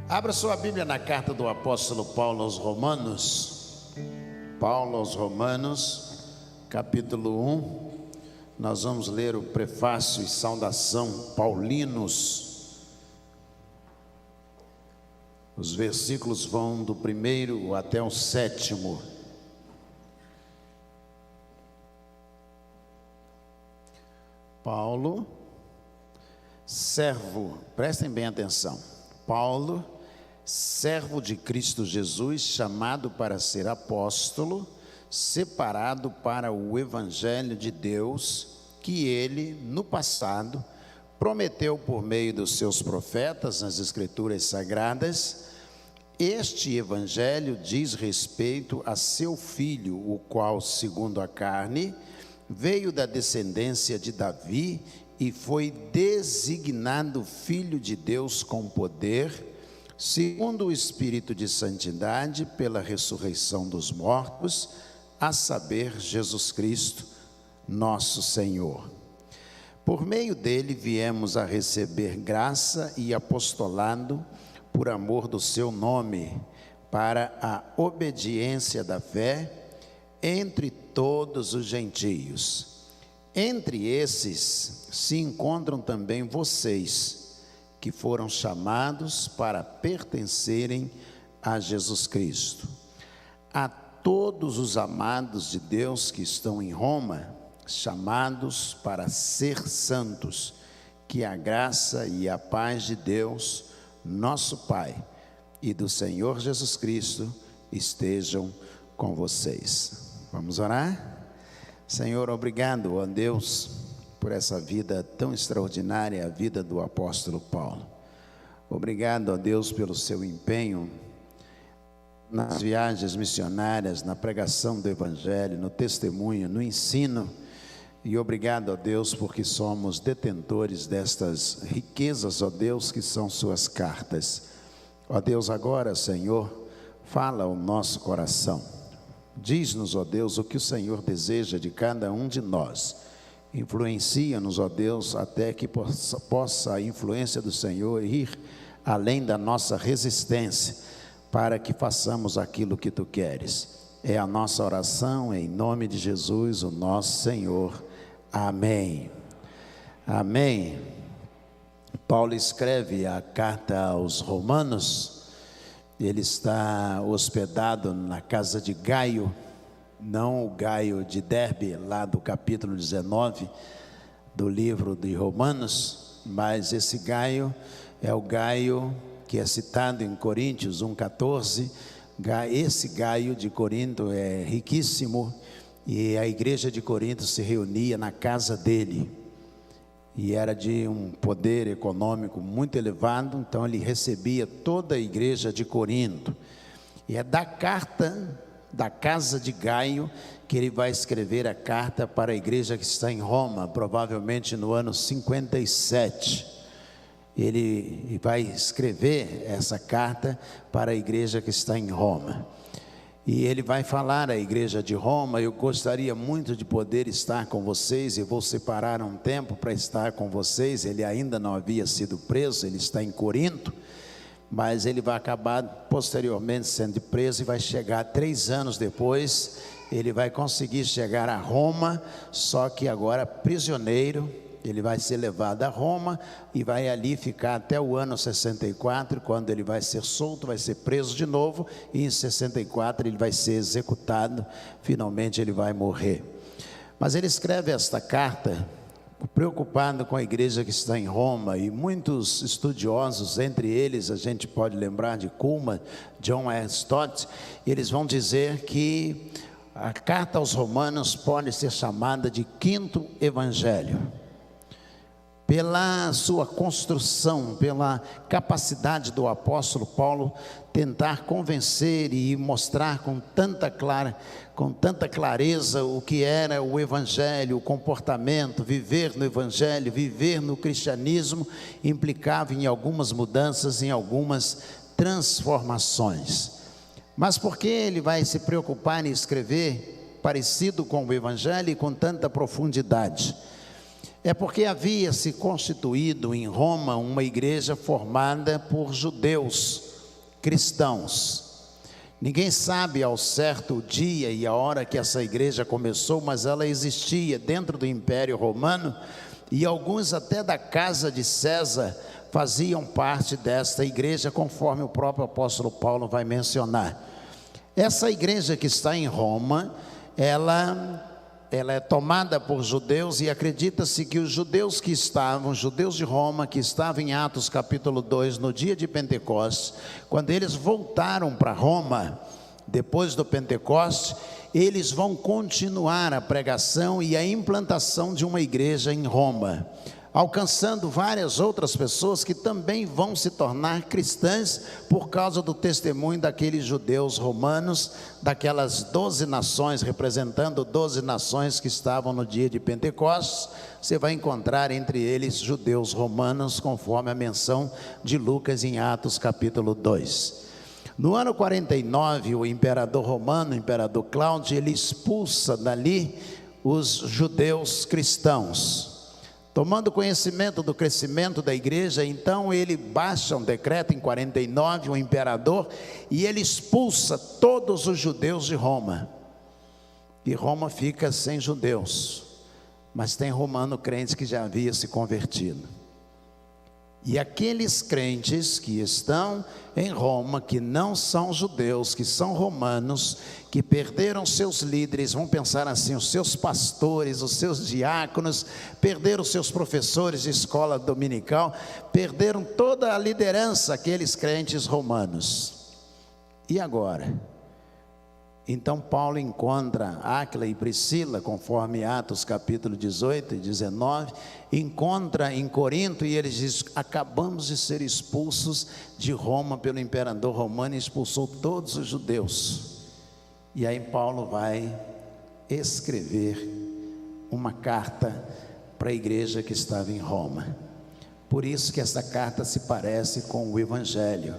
Abra sua Bíblia na carta do apóstolo Paulo aos Romanos. Paulo aos Romanos, capítulo 1. Nós vamos ler o prefácio e saudação paulinos. Os versículos vão do 1º até o 7º. Paulo, servo, prestem bem atenção. Paulo, servo de Cristo Jesus, chamado para ser apóstolo, separado para o Evangelho de Deus, que ele, no passado, prometeu por meio dos seus profetas nas Escrituras Sagradas. Este Evangelho diz respeito a seu Filho, o qual, segundo a carne, veio da descendência de Davi e foi designado Filho de Deus com poder, segundo o Espírito de santidade, pela ressurreição dos mortos, a saber, Jesus Cristo, nosso Senhor. Por meio dele viemos a receber graça e apostolado por amor do seu nome, para a obediência da fé entre todos os gentios. Entre esses se encontram também vocês, que foram chamados para pertencerem a Jesus Cristo. A todos os amados de Deus que estão em Roma, chamados para ser santos, que a graça e a paz de Deus, nosso Pai, e do Senhor Jesus Cristo estejam com vocês. Vamos orar? Senhor, obrigado, ó Deus, por essa vida tão extraordinária, a vida do apóstolo Paulo. Obrigado, ó Deus, pelo seu empenho nas viagens missionárias, na pregação do Evangelho, no testemunho, no ensino. E obrigado, ó Deus, porque somos detentores destas riquezas, ó Deus, que são suas cartas. Ó Deus, agora, Senhor, fala ao nosso coração. Diz-nos, ó Deus, o que o Senhor deseja de cada um de nós. Influencia-nos, ó Deus, até que possa a influência do Senhor ir além da nossa resistência, para que façamos aquilo que Tu queres. É a nossa oração, em nome de Jesus, o nosso Senhor. Amém. Amém. Paulo escreve a carta aos Romanos. Ele está hospedado na casa de Gaio, não o Gaio de Derbe, lá do capítulo 19 do livro de Romanos, mas esse Gaio é o Gaio que é citado em Coríntios 1,14. Esse Gaio de Corinto é riquíssimo e a igreja de Corinto se reunia na casa dele. E era de um poder econômico muito elevado, então ele recebia toda a igreja de Corinto. E é da carta da casa de Gaio que ele vai escrever a carta para a igreja que está em Roma, provavelmente no ano 57. Ele vai escrever essa carta para a igreja que está em Roma. E ele vai falar à igreja de Roma: eu gostaria muito de poder estar com vocês, e vou separar um tempo para estar com vocês. Ele ainda não havia sido preso, ele está em Corinto, mas ele vai acabar posteriormente sendo preso e vai chegar 3 anos depois, ele vai conseguir chegar a Roma, só que agora prisioneiro. Ele vai ser levado a Roma e vai ali ficar até o ano 64, quando ele vai ser solto, vai ser preso de novo, e em 64 ele vai ser executado, finalmente ele vai morrer. Mas ele escreve esta carta preocupado com a igreja que está em Roma, e muitos estudiosos, entre eles a gente pode lembrar de Cullmann, John R. Stott, eles vão dizer que a carta aos Romanos pode ser chamada de quinto evangelho, pela sua construção, pela capacidade do apóstolo Paulo tentar convencer e mostrar com tanta clareza o que era o Evangelho, o comportamento, viver no Evangelho, viver no cristianismo, implicava em algumas mudanças, em algumas transformações. Mas por que ele vai se preocupar em escrever parecido com o Evangelho e com tanta profundidade? É porque havia se constituído em Roma uma igreja formada por judeus, cristãos. Ninguém sabe ao certo o dia e a hora que essa igreja começou, mas ela existia dentro do Império Romano, e alguns até da casa de César faziam parte desta igreja, conforme o próprio apóstolo Paulo vai mencionar. Essa igreja que está em Roma, ela é tomada por judeus, e acredita-se que os judeus de Roma, que estavam em Atos capítulo 2, no dia de Pentecostes, quando eles voltaram para Roma, depois do Pentecostes, eles vão continuar a pregação e a implantação de uma igreja em Roma, alcançando várias outras pessoas que também vão se tornar cristãs por causa do testemunho daqueles judeus romanos, daquelas 12 nações, representando 12 nações que estavam no dia de Pentecostes. Você vai encontrar entre eles judeus romanos, conforme a menção de Lucas em Atos capítulo 2. No ano 49, o imperador romano, o imperador Cláudio, ele expulsa dali os judeus cristãos. Tomando conhecimento do crescimento da igreja, então ele baixa um decreto em 49, o imperador, e ele expulsa todos os judeus de Roma. E Roma fica sem judeus, mas tem romano crente que já havia se convertido. E aqueles crentes que estão em Roma, que não são judeus, que são romanos, que perderam seus líderes, vamos pensar assim, os seus pastores, os seus diáconos, perderam seus professores de escola dominical, perderam toda a liderança, aqueles crentes romanos. E agora? Então Paulo encontra Áquila e Priscila, conforme Atos capítulo 18 e 19, encontra em Corinto, e eles dizem: acabamos de ser expulsos de Roma pelo imperador romano, e expulsou todos os judeus. E aí Paulo vai escrever uma carta para a igreja que estava em Roma. Por isso que essa carta se parece com o Evangelho,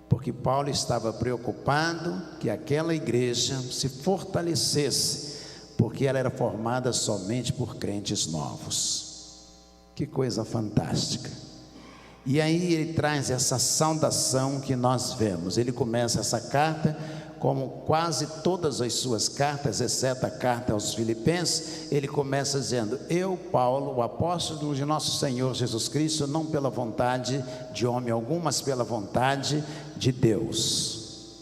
porque Paulo estava preocupado que aquela igreja se fortalecesse, porque ela era formada somente por crentes novos. Que coisa fantástica! E aí ele traz essa saudação que nós vemos. Ele começa essa carta, como quase todas as suas cartas, exceto a carta aos Filipenses, ele começa dizendo: eu, Paulo, o apóstolo de nosso Senhor Jesus Cristo, não pela vontade de homem algum, mas pela vontade de Deus.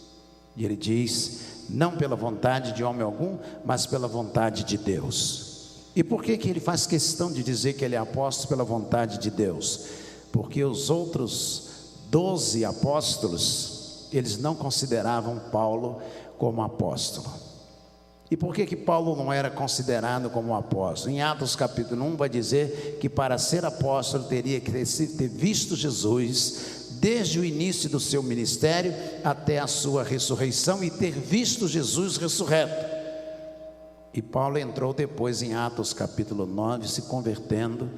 E ele diz: não pela vontade de homem algum, mas pela vontade de Deus. E por que ele faz questão de dizer que ele é apóstolo pela vontade de Deus? Porque os outros 12 apóstolos, eles não consideravam Paulo como apóstolo. E por que Paulo não era considerado como apóstolo? Em Atos capítulo 1 vai dizer que para ser apóstolo teria que ter visto Jesus desde o início do seu ministério até a sua ressurreição, e ter visto Jesus ressurreto. E Paulo entrou depois em Atos capítulo 9, se convertendo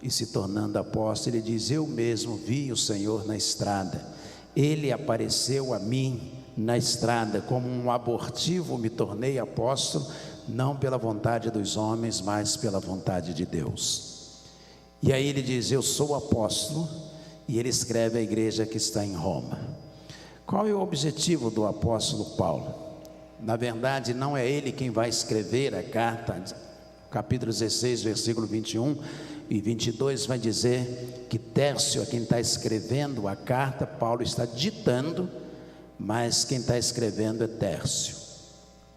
e se tornando apóstolo. Ele diz: eu mesmo vi o Senhor na estrada, ele apareceu a mim na estrada, como um abortivo me tornei apóstolo, não pela vontade dos homens, mas pela vontade de Deus. E aí ele diz: eu sou apóstolo, e ele escreve à igreja que está em Roma. Qual é o objetivo do apóstolo Paulo? Na verdade, não é ele quem vai escrever a carta. Capítulo 16, versículo 21 e 22 vai dizer que Tércio é quem está escrevendo a carta. Paulo está ditando, mas quem está escrevendo é Tércio.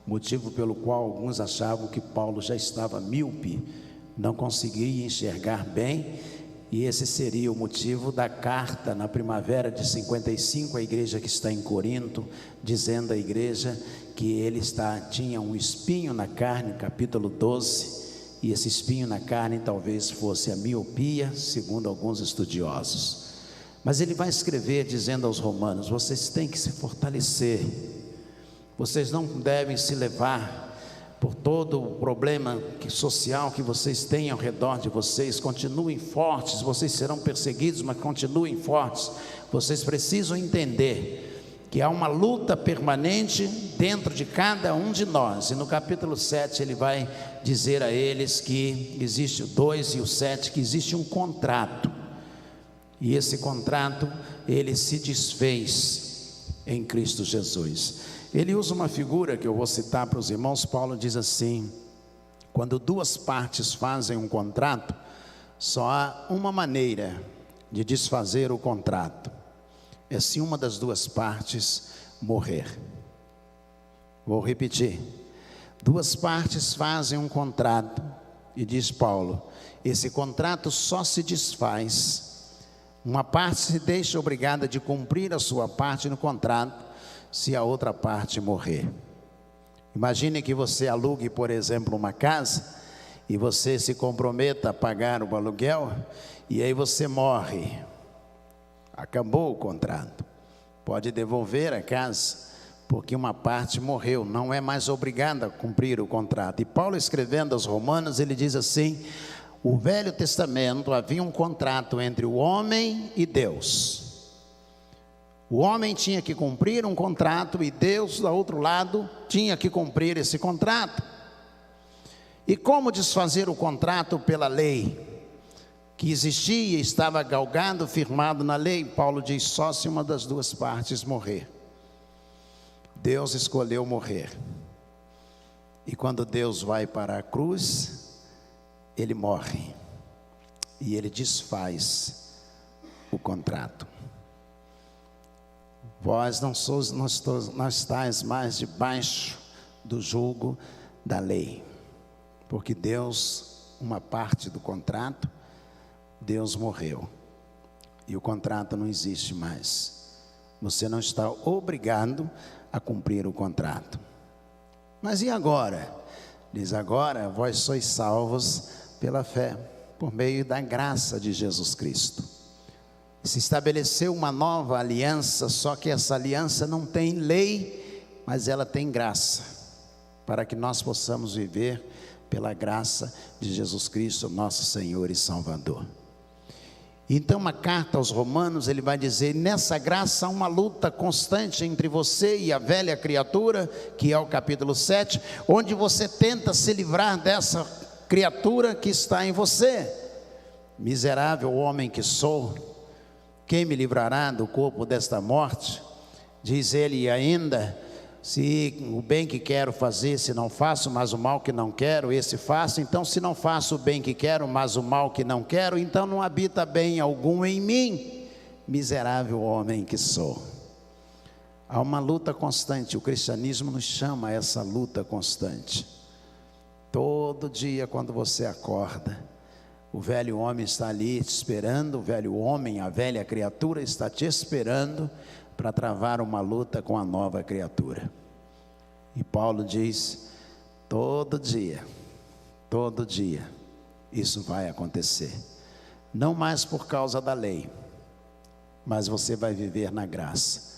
Motivo pelo qual alguns achavam que Paulo já estava míope, não conseguia enxergar bem, e esse seria o motivo da carta na primavera de 55, a igreja que está em Corinto, dizendo à igreja que ele tinha um espinho na carne, capítulo 12, e esse espinho na carne talvez fosse a miopia, segundo alguns estudiosos. Mas ele vai escrever dizendo aos romanos: vocês têm que se fortalecer, vocês não devem se levar por todo o problema social que vocês têm ao redor de vocês. Continuem fortes, vocês serão perseguidos, mas continuem fortes. Vocês precisam entender que há uma luta permanente dentro de cada um de nós. E no capítulo 7 ele vai dizer a eles que existe o 2 e o 7, que existe um contrato. E esse contrato, ele se desfez em Cristo Jesus. Ele usa uma figura que eu vou citar para os irmãos. Paulo diz assim: quando duas partes fazem um contrato, só há uma maneira de desfazer o contrato, é se uma das duas partes morrer. Vou repetir: duas partes fazem um contrato, e diz Paulo, esse contrato só se desfaz, uma parte se deixa obrigada de cumprir a sua parte no contrato, se a outra parte morrer. Imagine que você alugue, por exemplo, uma casa, e você se comprometa a pagar o aluguel, e aí você morre. Acabou o contrato. Pode devolver a casa, porque uma parte morreu, não é mais obrigada a cumprir o contrato. E Paulo, escrevendo aos Romanos, ele diz assim: o Velho Testamento havia um contrato entre o homem e Deus. O homem tinha que cumprir um contrato e Deus, do outro lado, tinha que cumprir esse contrato. E como desfazer o contrato pela lei que existia e estava galgado, firmado na lei? Paulo diz: só se uma das duas partes morrer. Deus escolheu morrer. E quando Deus vai para a cruz, ele morre e ele desfaz o contrato. Vós não estáis mais debaixo do jugo da lei, porque Deus, uma parte do contrato, Deus morreu e o contrato não existe mais. Você não está obrigado a cumprir o contrato. Mas e agora? Diz: agora vós sois salvos pela fé, por meio da graça de Jesus Cristo. Se estabeleceu uma nova aliança, só que essa aliança não tem lei, mas ela tem graça, para que nós possamos viver pela graça de Jesus Cristo, nosso Senhor e Salvador. Então, uma carta aos Romanos, ele vai dizer: nessa graça há uma luta constante entre você e a velha criatura, que é o capítulo 7, onde você tenta se livrar dessa criatura que está em você. Miserável homem que sou, quem me livrará do corpo desta morte? Diz ele ainda: se o bem que quero fazer, se não faço, mas o mal que não quero, esse faço. Então, se não faço o bem que quero, mas o mal que não quero, então não habita bem algum em mim. Miserável homem que sou. Há uma luta constante. O cristianismo nos chama a essa luta constante. Todo dia, quando você acorda, o velho homem está ali te esperando. O velho homem, a velha criatura, está te esperando para travar uma luta com a nova criatura. E Paulo diz: todo dia, isso vai acontecer. Não mais por causa da lei, mas você vai viver na graça.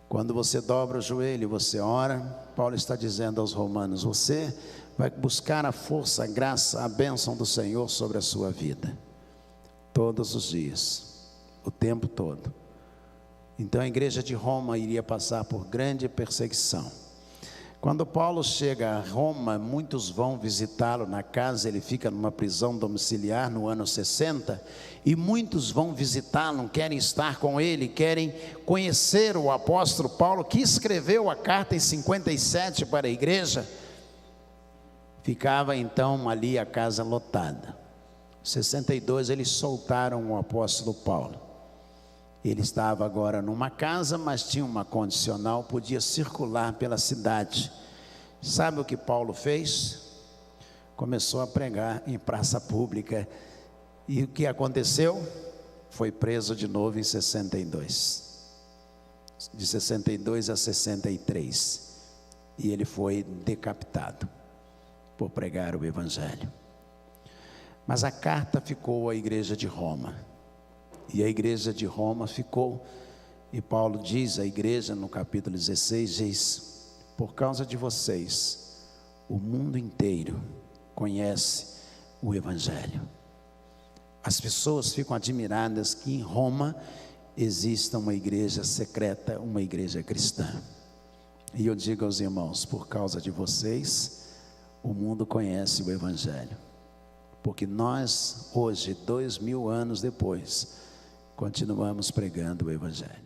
Quando você dobra o joelho, você ora, Paulo está dizendo aos Romanos: você vai buscar a força, a graça, a bênção do Senhor sobre a sua vida, todos os dias, o tempo todo. Então a igreja de Roma iria passar por grande perseguição. Quando Paulo chega a Roma, muitos vão visitá-lo na casa. Ele fica numa prisão domiciliar no ano 60, e muitos vão visitá-lo, querem estar com ele, querem conhecer o apóstolo Paulo, que escreveu a carta em 57 para a igreja. Ficava então ali a casa lotada. Em 62 eles soltaram o apóstolo Paulo. Ele estava agora numa casa, mas tinha uma condicional, podia circular pela cidade. Sabe o que Paulo fez? Começou a pregar em praça pública. E o que aconteceu? Foi preso de novo em 62. De 62 a 63. E ele foi decapitado por pregar o evangelho. Mas a carta ficou à igreja de Roma. E a igreja de Roma ficou, e Paulo diz à igreja no capítulo 16, diz: por causa de vocês, o mundo inteiro conhece o evangelho. As pessoas ficam admiradas que em Roma exista uma igreja secreta, uma igreja cristã. E eu digo aos irmãos: por causa de vocês, o mundo conhece o evangelho. Porque nós, hoje, 2000 anos depois, continuamos pregando o evangelho.